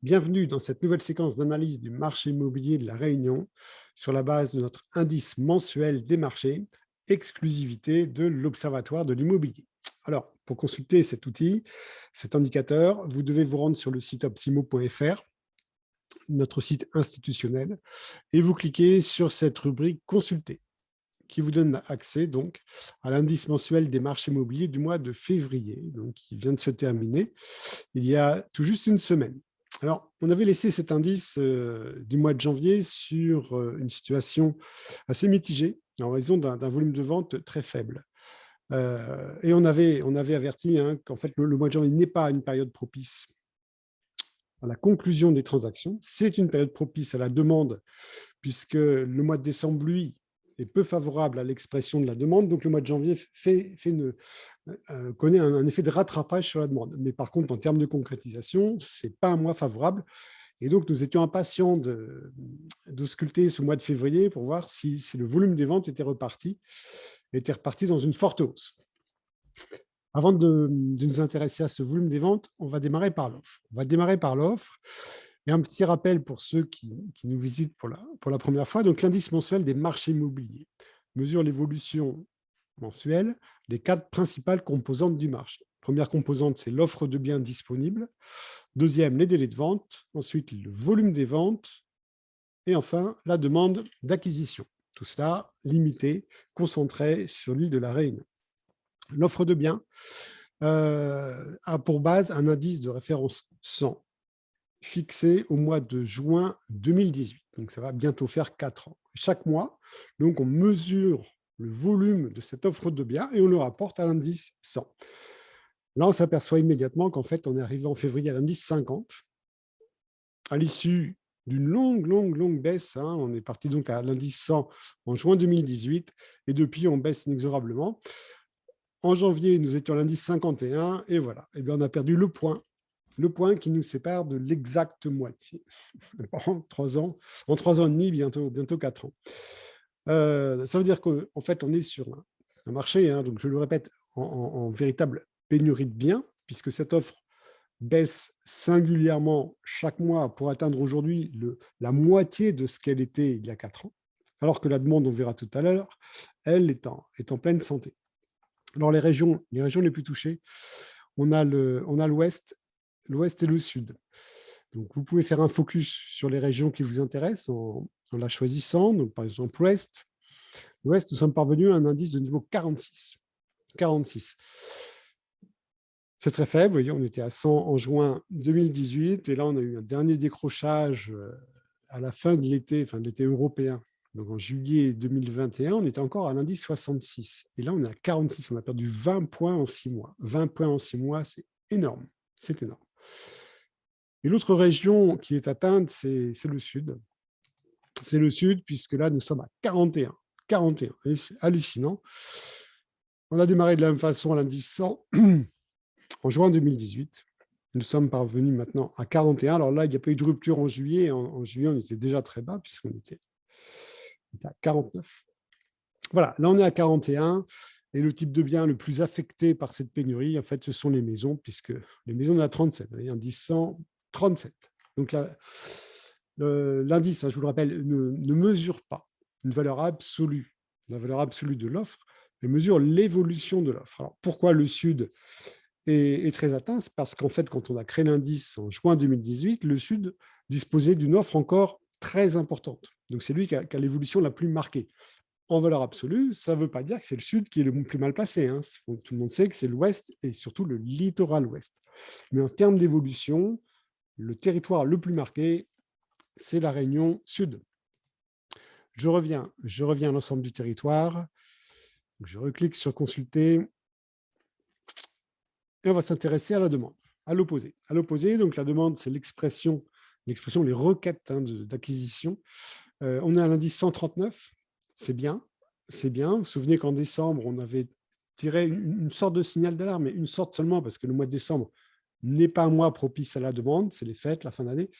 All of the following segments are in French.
Bienvenue dans cette nouvelle séquence d'analyse du marché immobilier de La Réunion sur la base de notre indice mensuel des marchés, exclusivité de l'Observatoire de l'immobilier. Alors, pour consulter cet outil, cet indicateur, vous devez vous rendre sur le site opsimo.fr, notre site institutionnel, et vous cliquez sur cette rubrique Consulter, qui vous donne accès donc à l'indice mensuel des marchés immobiliers du mois de février, donc qui vient de se terminer il y a tout juste une semaine. Alors, on avait laissé cet indice du mois de janvier sur une situation assez mitigée en raison d'un volume de vente très faible. Et on avait averti qu'en fait, le mois de janvier n'est pas une période propice à la conclusion des transactions. C'est une période propice à la demande, puisque le mois de décembre, lui, est peu favorable à l'expression de la demande. Donc, le mois de janvier connaît un effet de rattrapage sur la demande. Mais par contre, en termes de concrétisation, ce n'est pas un mois favorable. Et donc, nous étions impatients d'ausculter ce mois de février pour voir si le volume des ventes était reparti dans une forte hausse. Avant de nous intéresser à ce volume des ventes, on va démarrer par l'offre. Et un petit rappel pour ceux qui nous visitent pour la première fois. Donc, l'indice mensuel des marchés immobiliers mesure l'évolution mensuelle des quatre principales composantes du marché. Première composante, c'est l'offre de biens disponibles. Deuxième, les délais de vente. Ensuite, le volume des ventes. Et enfin, la demande d'acquisition. Tout cela limité, concentré sur l'île de la Réunion. L'offre de biens a pour base un indice de référence 100 fixé au mois de juin 2018. Donc, ça va bientôt faire 4 ans. Chaque mois, donc, on mesure le volume de cette offre de biens et on le rapporte à l'indice 100. Là, on s'aperçoit immédiatement qu'en fait, on est arrivé en février à l'indice 50, à l'issue d'une longue baisse. On est parti donc à l'indice 100 en juin 2018 et depuis, on baisse inexorablement. En janvier, nous étions à l'indice 51 et voilà. Et bien, on a perdu le point qui nous sépare de l'exacte moitié. En 3 ans et demi, bientôt 4 ans. Ça veut dire qu'en fait, on est sur un marché, donc je le répète, en véritable pénurie de biens, puisque cette offre baisse singulièrement chaque mois pour atteindre aujourd'hui la moitié de ce qu'elle était il y a 4 ans, alors que la demande, on verra tout à l'heure, elle est en pleine santé. Alors, les régions les plus touchées, on a l'Ouest et le Sud. Donc, vous pouvez faire un focus sur les régions qui vous intéressent en la choisissant. Donc, par exemple, l'Ouest, nous sommes parvenus à un indice de niveau 46. C'est très faible. Vous voyez, on était à 100 en juin 2018 et là, on a eu un dernier décrochage à la fin de l'été européen. Donc, en juillet 2021, on était encore à l'indice 66. Et là, on est à 46. On a perdu 20 points en 6 mois. 20 points en 6 mois, c'est énorme. C'est énorme. Et l'autre région qui est atteinte, c'est le Sud. C'est le Sud, puisque là, nous sommes à 41. 41, c'est hallucinant. On a démarré de la même façon à l'indice 100 en juin 2018. Nous sommes parvenus maintenant à 41. Alors là, il n'y a pas eu de rupture en juillet. En juillet, on était déjà très bas puisqu'on était à 49. Voilà, là, on est à 41. Et le type de bien le plus affecté par cette pénurie, en fait, ce sont les maisons, puisque les maisons, on a 37. Vous voyez, indice 100, 37. Donc là, l'indice, je vous le rappelle, ne mesure pas une valeur absolue, la valeur absolue de l'offre, mais mesure l'évolution de l'offre. Alors, pourquoi le Sud est très atteint? C'est parce qu'en fait, quand on a créé l'indice en juin 2018, le Sud disposait d'une offre encore très importante. Donc, c'est lui qui a l'évolution la plus marquée. En valeur absolue, ça ne veut pas dire que c'est le Sud qui est le plus mal placé. Tout le monde sait que c'est l'Ouest et surtout le littoral Ouest. Mais en termes d'évolution, le territoire le plus marqué, c'est la Réunion Sud. Je reviens à l'ensemble du territoire. Je reclique sur consulter et on va s'intéresser à la demande, à l'opposé. À l'opposé, donc la demande, c'est l'expression, les requêtes d'acquisition. On est à l'indice 139, c'est bien. Vous vous souvenez qu'en décembre, on avait tiré une sorte de signal d'alarme, mais une sorte seulement, parce que le mois de décembre n'est pas un mois propice à la demande, c'est les fêtes, la fin d'année.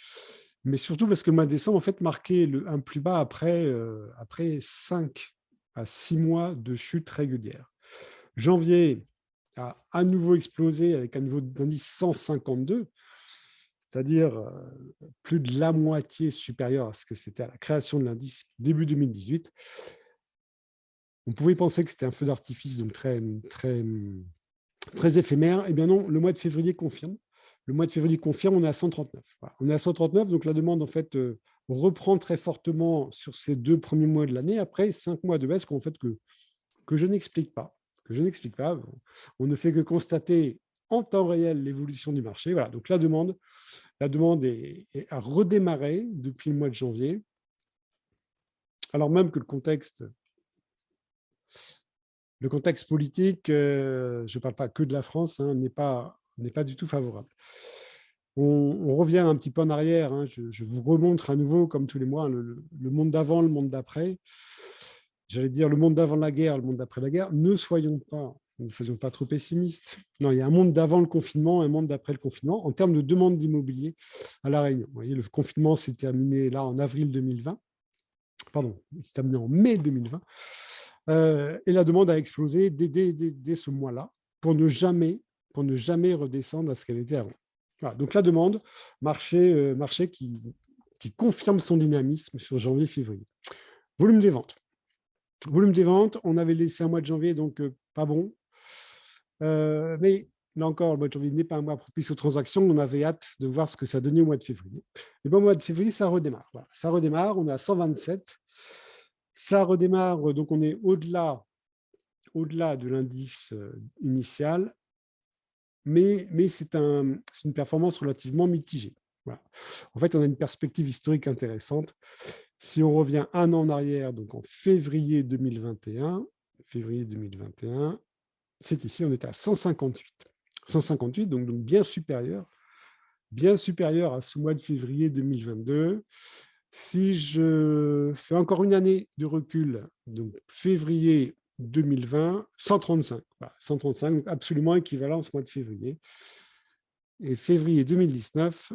Mais surtout parce que le mois de décembre, en fait, marquait un plus bas après 5 à 6 mois de chute régulière. Janvier a à nouveau explosé avec un niveau d'indice 152. c'est-à-dire plus de la moitié supérieure à ce que c'était à la création de l'indice début 2018. On pouvait penser que c'était un feu d'artifice, donc très éphémère. Eh bien non, le mois de février confirme. Le mois de février confirme, on est à 139. Voilà. On est à 139, donc la demande, en fait, reprend très fortement sur ces 2 premiers mois de l'année, après 5 mois de baisse que je n'explique pas. Que je n'explique pas. On ne fait que constater en temps réel l'évolution du marché. Voilà, donc la demande a redémarré depuis le mois de janvier, alors même que le contexte politique, je ne parle pas que de la France, hein, n'est pas du tout favorable. On revient un petit peu en arrière, hein, je vous remontre à nouveau, comme tous les mois, le monde d'avant, le monde d'après. J'allais dire le monde d'avant la guerre, le monde d'après la guerre. Ne faisons pas trop pessimistes. Non, il y a un monde d'avant le confinement, un monde d'après le confinement. En termes de demande d'immobilier à La Réunion, vous voyez, le confinement s'est terminé là en avril 2020. Pardon, il s'est terminé en mai 2020. Et la demande a explosé dès ce mois-là pour ne jamais redescendre à ce qu'elle était avant. Voilà, donc la demande, marché qui confirme son dynamisme sur janvier-février. Volume des ventes. Volume des ventes, on avait laissé un mois de janvier, donc pas bon. Mais là encore, le mois de janvier n'est pas un mois propice aux transactions. On avait hâte de voir ce que ça donnait au mois de février. Et bien, au mois de février, ça redémarre. Voilà, ça redémarre, on est à 127. Ça redémarre, donc on est au-delà de l'indice initial, mais c'est une performance relativement mitigée. Voilà. En fait, on a une perspective historique intéressante. Si on revient un an en arrière, donc en février 2021, c'est ici, on était à 158. 158, donc bien supérieur à ce mois de février 2022. Si je fais encore une année de recul, donc février 2020, 135. Voilà, 135, donc absolument équivalent à ce mois de février. Et février 2019,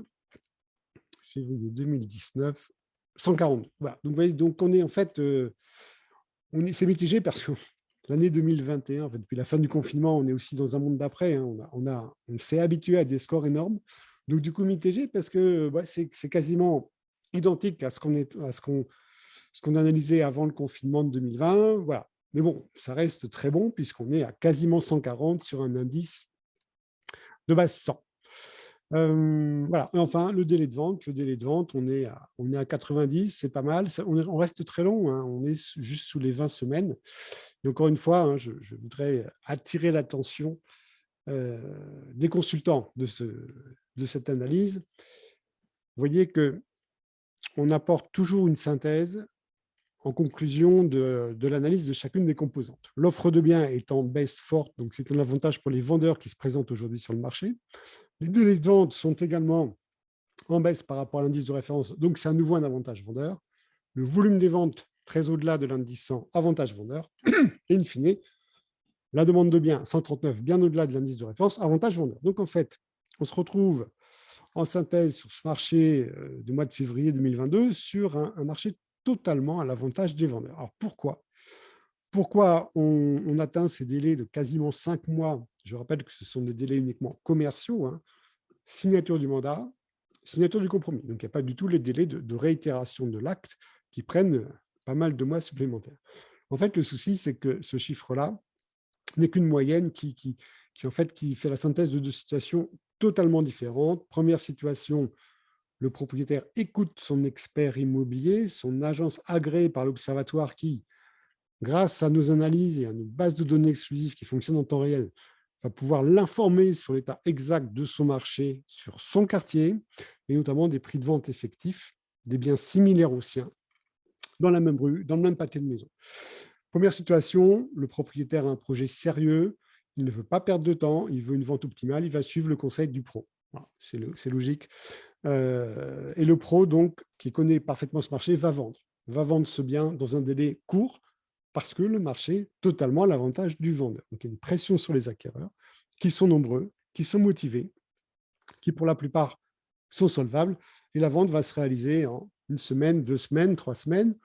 142. Voilà. Donc, vous voyez, donc on est en fait, c'est mitigé parce que l'année 2021, en fait, depuis la fin du confinement, on est aussi dans un monde d'après. Hein, on s'est habitué à des scores énormes. Donc, du coup, mitigé parce que c'est quasiment identique à ce qu'on analysait avant le confinement de 2020. Voilà. Mais bon, ça reste très bon puisqu'on est à quasiment 140 sur un indice de base 100. Voilà. Et enfin, le délai de vente, on est à 90, c'est pas mal. On reste très long, hein, on est juste sous les 20 semaines. Et encore une fois, hein, je voudrais attirer l'attention des consultants de cette analyse. Vous voyez qu'on apporte toujours une synthèse en conclusion de l'analyse de chacune des composantes. L'offre de biens est en baisse forte, donc c'est un avantage pour les vendeurs qui se présentent aujourd'hui sur le marché. Les délais de vente sont également en baisse par rapport à l'indice de référence, donc c'est à nouveau un avantage vendeur. Le volume des ventes très au-delà de l'indice 100, avantage vendeur. Et in fine, la demande de biens 139, bien au-delà de l'indice de référence, avantage vendeur. Donc en fait, on se retrouve en synthèse sur ce marché du mois de février 2022 sur un marché totalement à l'avantage des vendeurs. Alors pourquoi on atteint ces délais de quasiment 5 mois? Je rappelle que ce sont des délais uniquement commerciaux, hein. Signature du mandat, signature du compromis. Donc, il n'y a pas du tout les délais de réitération de l'acte qui prennent pas mal de mois supplémentaires. En fait, le souci, c'est que ce chiffre-là n'est qu'une moyenne qui fait la synthèse de deux situations totalement différentes. Première situation, le propriétaire écoute son expert immobilier, son agence agréée par l'observatoire qui, grâce à nos analyses et à nos bases de données exclusives qui fonctionnent en temps réel, va pouvoir l'informer sur l'état exact de son marché, sur son quartier, et notamment des prix de vente effectifs, des biens similaires aux siens, dans la même rue, dans le même pâté de maison. Première situation, le propriétaire a un projet sérieux, il ne veut pas perdre de temps, il veut une vente optimale, il va suivre le conseil du pro. Voilà, c'est logique. Et le pro, donc, qui connaît parfaitement ce marché, va vendre ce bien dans un délai court, parce que le marché est totalement à l'avantage du vendeur. Donc, il y a une pression sur les acquéreurs qui sont nombreux, qui sont motivés, qui pour la plupart sont solvables, et la vente va se réaliser en 1 semaine, 2 semaines, 3 semaines,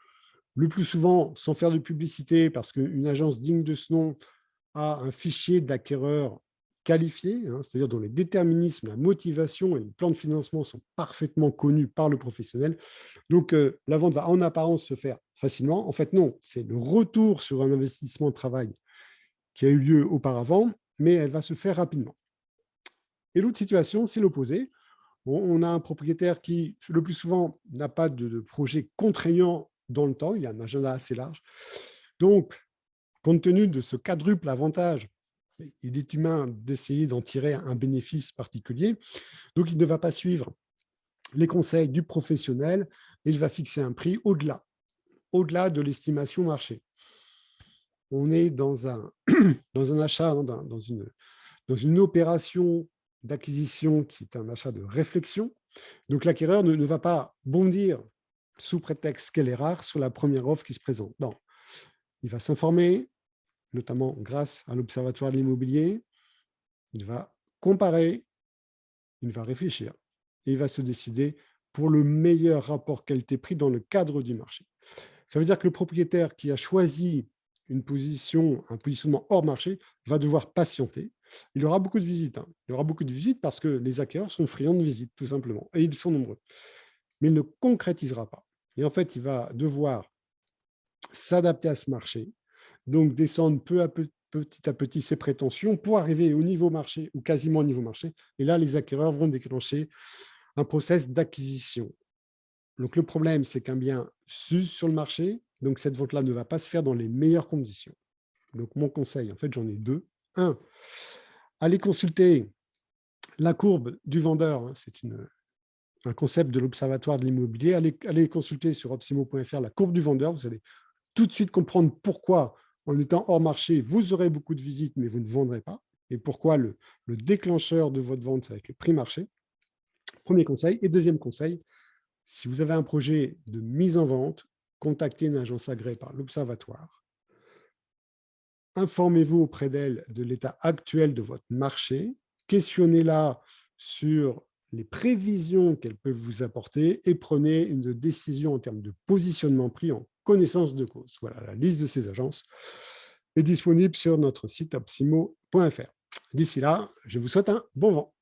le plus souvent sans faire de publicité, parce qu'une agence digne de ce nom a un fichier d'acquéreurs qualifiés, hein, c'est-à-dire dont les déterminismes, la motivation et le plan de financement sont parfaitement connus par le professionnel. Donc, la vente va en apparence se faire facilement. En fait, non, c'est le retour sur un investissement de travail qui a eu lieu auparavant, mais elle va se faire rapidement. Et l'autre situation, c'est l'opposé. On a un propriétaire qui, le plus souvent, n'a pas de projet contraignant dans le temps, il a un agenda assez large. Donc, compte tenu de ce quadruple avantage, il est humain d'essayer d'en tirer un bénéfice particulier. Donc, il ne va pas suivre les conseils du professionnel, et il va fixer un prix au-delà de l'estimation marché. On est dans un, dans un achat, hein, dans une opération d'acquisition qui est un achat de réflexion. Donc, l'acquéreur ne va pas bondir sous prétexte qu'elle est rare sur la première offre qui se présente. Non, il va s'informer, notamment grâce à l'Observatoire de l'immobilier. Il va comparer, il va réfléchir et il va se décider pour le meilleur rapport qualité-prix dans le cadre du marché. Ça veut dire que le propriétaire qui a choisi un positionnement hors marché va devoir patienter. Il aura beaucoup de visites. Hein. Il aura beaucoup de visites parce que les acquéreurs sont friands de visites, tout simplement, et ils sont nombreux. Mais il ne concrétisera pas. Et en fait, il va devoir s'adapter à ce marché, donc descendre petit à petit ses prétentions pour arriver au niveau marché ou quasiment au niveau marché. Et là, les acquéreurs vont déclencher un process d'acquisition. Donc, le problème, c'est qu'un bien s'use sur le marché, donc cette vente-là ne va pas se faire dans les meilleures conditions. Donc, mon conseil, en fait, j'en ai deux. Un, allez consulter la courbe du vendeur, hein, c'est un concept de l'Observatoire de l'immobilier. Allez consulter sur opsimo.fr la courbe du vendeur, vous allez tout de suite comprendre pourquoi, en étant hors marché, vous aurez beaucoup de visites, mais vous ne vendrez pas, et pourquoi le déclencheur de votre vente, c'est avec le prix marché. Premier conseil. Et deuxième conseil, si vous avez un projet de mise en vente, contactez une agence agréée par l'Observatoire. Informez-vous auprès d'elle de l'état actuel de votre marché. Questionnez-la sur les prévisions qu'elles peuvent vous apporter et prenez une décision en termes de positionnement prix en connaissance de cause. Voilà, la liste de ces agences est disponible sur notre site opsimo.fr. D'ici là, je vous souhaite un bon vent.